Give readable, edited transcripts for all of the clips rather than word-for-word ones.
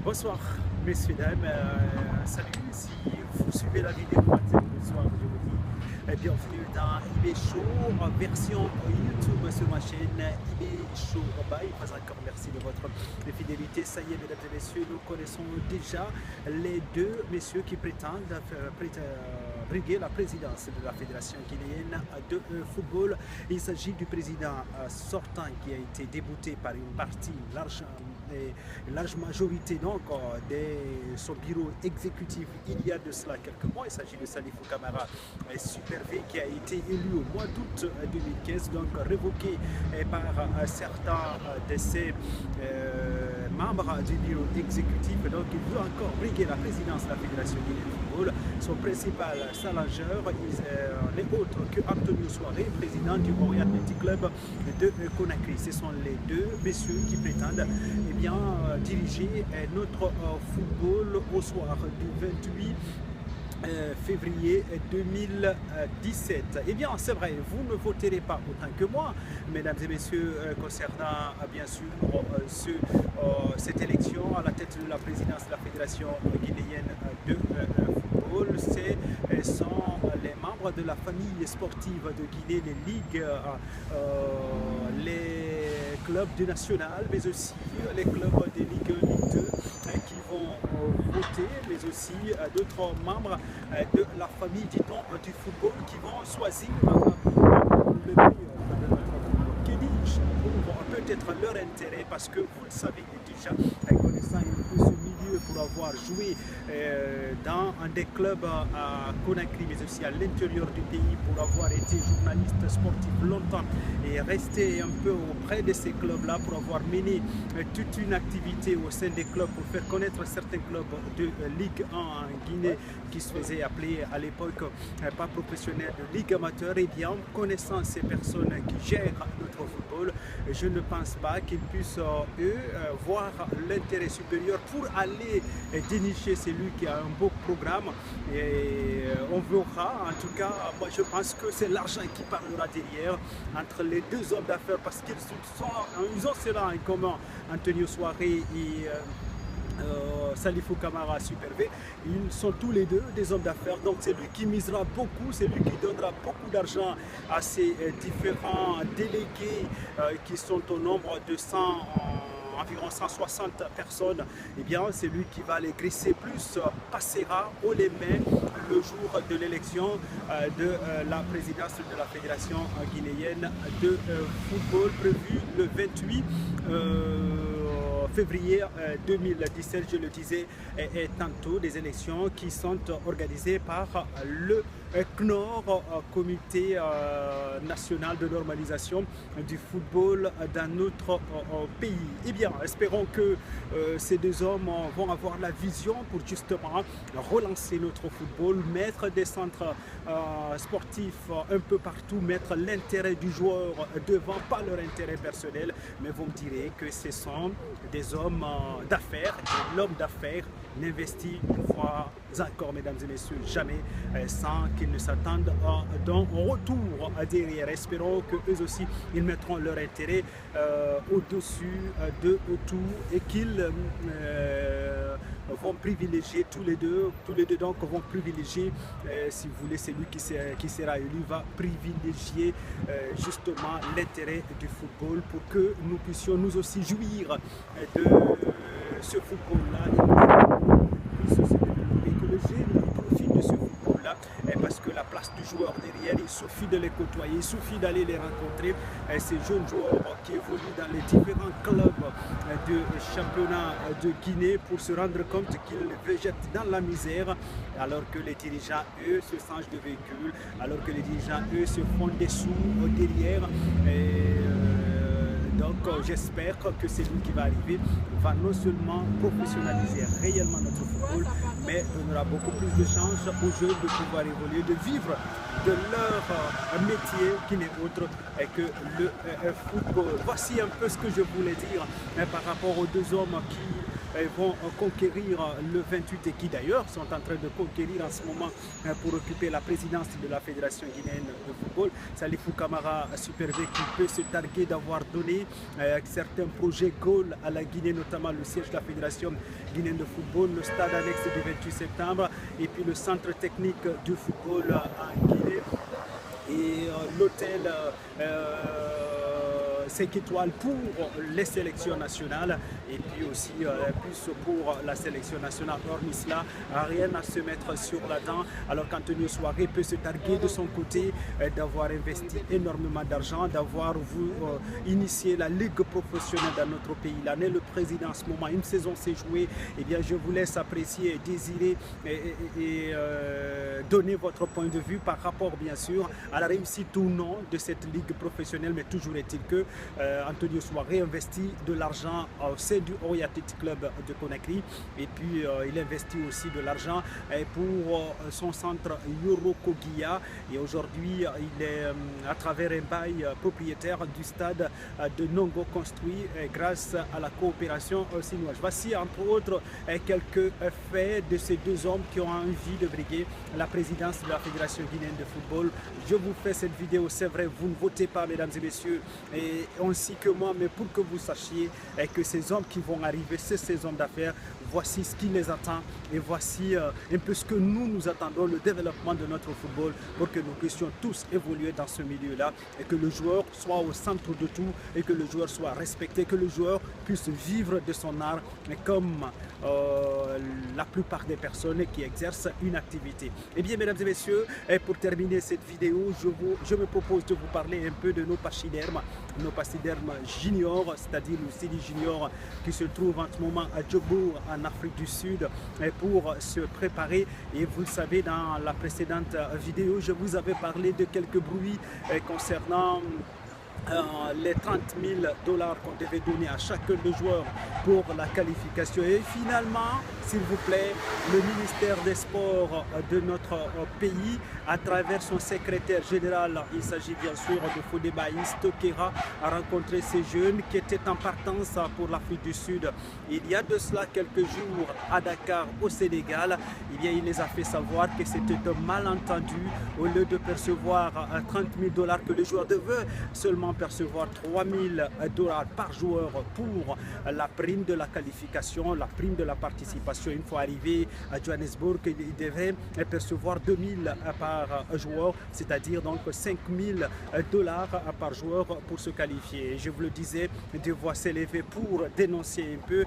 Bonsoir, messieurs, dames. Salut, si vous suivez la vidéo, bonsoir, je vous dis bienvenue dans IB Show en version YouTube sur ma chaîne IB Show. Bye, pas encore merci de votre fidélité. Ça y est, mesdames et messieurs, nous connaissons déjà les deux messieurs qui prétendent briguer la présidence de la Fédération guinéenne de football. Il s'agit du président sortant qui a été débouté par une partie large majorité donc de son bureau exécutif il y a de cela quelques mois. Il s'agit de Salifou Camara Super-V qui a été élu au mois d'août 2015, donc révoqué par certains de ses membres du bureau exécutif. Donc il veut encore briguer la présidence de la Fédération guinéenne de football. Son principal challengeur n'est autre que Antonio Soare, président du Ori Athletic Club de Conakry. Ce sont les deux messieurs qui prétendent diriger notre football au soir du 28 février 2017. Eh bien, c'est vrai, vous ne voterez pas autant que moi, mesdames et messieurs, concernant bien sûr cette élection à la tête de la présidence de la Fédération guinéenne de football. Ce sont les membres de la famille sportive de Guinée, les ligues, les clubs du national, mais aussi les clubs des ligues 1, Ligue 2 qui vont voter, mais aussi d'autres membres de la famille, dit-on, du football qui vont choisir le meilleur de notre football. Que dis-je? Pour peut-être leur intérêt, parce que vous le savez déjà, connaissant un peu ce milieu pour avoir joué dans des clubs à Conakry, mais aussi à l'intérieur du pays, pour avoir été journaliste sportif longtemps et rester un peu auprès de ces clubs-là, pour avoir mené toute une activité au sein des clubs, pour faire connaître certains clubs de Ligue 1 en Guinée qui se faisaient appeler à l'époque pas professionnels de Ligue amateur. Et bien, connaissant ces personnes qui gèrent notre football, je ne pense pas qu'ils puissent, eux, voir l'intérêt supérieur pour aller dénicher celui qui a un beau programme. Et on verra, en tout cas, moi je pense que c'est l'argent qui parlera derrière entre les deux hommes d'affaires, parce qu'ils ont cela en commun, Antonio Soare et Salifou Camara Super-V. Ils sont tous les deux des hommes d'affaires, donc c'est lui qui misera beaucoup, c'est lui qui donnera beaucoup d'argent à ces différents délégués qui sont au nombre de environ 160 personnes. Eh bien, c'est lui qui va les graisser plus, passera haut les mains le jour de l'élection de la présidence de la Fédération guinéenne de football, prévue le 28 février 2017, je le disais et tantôt, des élections qui sont organisées par le CNOR, Comité national de normalisation du football dans notre pays. Eh bien, espérons que ces deux hommes vont avoir la vision pour justement relancer notre football, mettre des centres sportifs un peu partout, mettre l'intérêt du joueur devant, pas leur intérêt personnel, mais vous me direz que ce sont des hommes d'affaires, et l'homme d'affaires n'investit une fois encore, mesdames et messieurs, jamais sans qu'ils ne s'attendent d'un retour derrière. Espérons qu'eux aussi, ils mettront leur intérêt au-dessus de tout et qu'ils vont privilégier tous les deux donc vont privilégier, si vous voulez, celui qui sera élu va privilégier justement l'intérêt du football pour que nous puissions nous aussi jouir de ce football-là, que le jeune profite de ce football-là, parce que la place du joueur derrière, il suffit de les côtoyer, il suffit d'aller les rencontrer, ces jeunes joueurs qui évoluent dans les différents clubs de championnat de Guinée, pour se rendre compte qu'ils végètent dans la misère, alors que les dirigeants, eux, se changent de véhicule, alors que les dirigeants, eux, se font des sous derrière. Donc j'espère que celui qui va arriver va non seulement professionnaliser réellement notre football, mais donnera beaucoup plus de chance aux jeunes de pouvoir évoluer, de vivre de leur métier qui n'est autre que le football. Voici un peu ce que je voulais dire par rapport aux deux hommes qui vont conquérir le 28 et qui d'ailleurs sont en train de conquérir en ce moment pour occuper la présidence de la Fédération guinéenne de football. Salifou Camara Super V qui peut se targuer d'avoir donné certains projets goals à la Guinée, notamment le siège de la Fédération guinéenne de football, le stade annexe du 28 septembre et puis le centre technique du football en Guinée et l'hôtel 5 étoiles pour les sélections nationales et puis aussi plus pour la sélection nationale. Hormis cela, rien à se mettre sur la dent, alors qu'Antonio Souaré peut se targuer de son côté d'avoir investi énormément d'argent, d'avoir initié la ligue professionnelle dans notre pays. L'année, le président en ce moment, une saison s'est jouée, eh bien je vous laisse apprécier, désirer et donner votre point de vue par rapport bien sûr à la réussite ou non de cette ligue professionnelle, mais toujours est-il que Antonio Souaré investit de l'argent au sein du Oyo Athletic Club de Conakry et puis il investit aussi de l'argent pour son centre Yoro Kogia et aujourd'hui il est à travers un bail propriétaire du stade de Nongo construit grâce à la coopération chinoise. Voici entre autres quelques faits de ces deux hommes qui ont envie de briguer la présidence de la Fédération guinéenne de football. Je vous fais cette vidéo, c'est vrai, vous ne votez pas mesdames et messieurs, et ainsi que moi, mais pour que vous sachiez que ces hommes qui vont arriver, ces hommes d'affaires, voici ce qui les attend et voici un peu ce que nous attendons, le développement de notre football pour que nous puissions tous évoluer dans ce milieu-là et que le joueur soit au centre de tout et que le joueur soit respecté, que le joueur puisse vivre de son art comme la plupart des personnes qui exercent une activité. Eh bien mesdames et messieurs, pour terminer cette vidéo, je me propose de vous parler un peu de nos pachydermes juniors, c'est-à-dire le Sidi Junior qui se trouve en ce moment à Djobour en Afrique du Sud pour se préparer. Et vous le savez, dans la précédente vidéo, je vous avais parlé de quelques bruits concernant les 30 000 $ qu'on devait donner à chacun des joueurs pour la qualification. Et finalement, s'il vous plaît, le ministère des Sports de notre pays, à travers son secrétaire général, il s'agit bien sûr de Fodé Baïs Tokera, a rencontré ces jeunes qui étaient en partance pour l'Afrique du Sud. Il y a de cela quelques jours à Dakar, au Sénégal, eh bien, il les a fait savoir que c'était un malentendu. Au lieu de percevoir 30 000 $ que les joueurs devaient seulement percevoir 3 000 $ par joueur pour la prime de la qualification, la prime de la participation. Une fois arrivé à Johannesburg, il devait percevoir 2 000 par joueur, c'est-à-dire donc 5 000 $ par joueur pour se qualifier. Je vous le disais, des voix s'élever pour dénoncer un peu,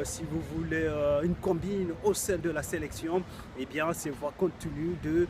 si vous voulez, une combine au sein de la sélection. Eh bien, ces voix continuent de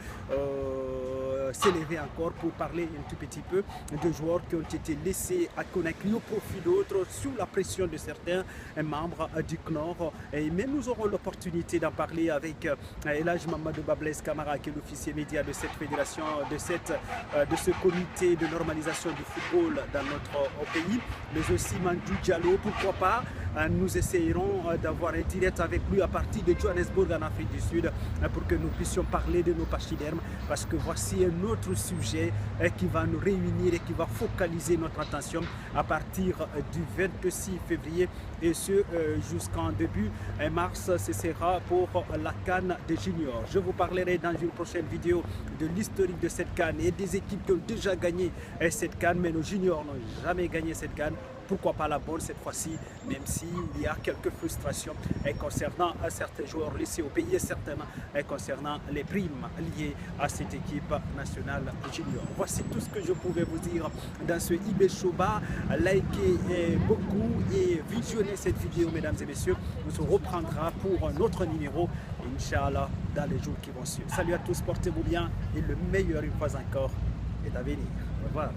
s'élever encore pour parler un tout petit peu de joueurs qui ont été laissés à Conakry au profit d'autres sous la pression de certains membres du CNOR. Mais nous aurons l'opportunité d'en parler avec Elhadj Mamadou Bablaise Camara, qui est l'officier média de cette fédération, de ce comité de normalisation du football dans notre pays, mais aussi Mandou Diallo. Pourquoi pas, nous essayerons d'avoir un direct avec lui à partir de Johannesburg en Afrique du Sud pour que nous puissions parler de nos pachydermes, parce que voici un autre sujet qui va nous réunir et qui va focaliser notre attention à partir du 26 février et ce jusqu'en début mars. Ce sera pour la CAN des juniors. Je vous parlerai dans une prochaine vidéo de l'historique de cette CAN et des équipes qui ont déjà gagné cette CAN, mais nos juniors n'ont jamais gagné cette CAN. Pourquoi pas la bonne cette fois-ci, même s'il y a quelques frustrations concernant certains joueurs laissés au pays et certainement concernant les primes liées à cette équipe nationale junior. Voici tout ce que je pouvais vous dire dans ce IB Shoba. Likez beaucoup et visionnez cette vidéo, mesdames et messieurs. On se reprendra pour un autre numéro, Inch'Allah, dans les jours qui vont suivre. Salut à tous, portez-vous bien et le meilleur une fois encore est à venir. Au revoir.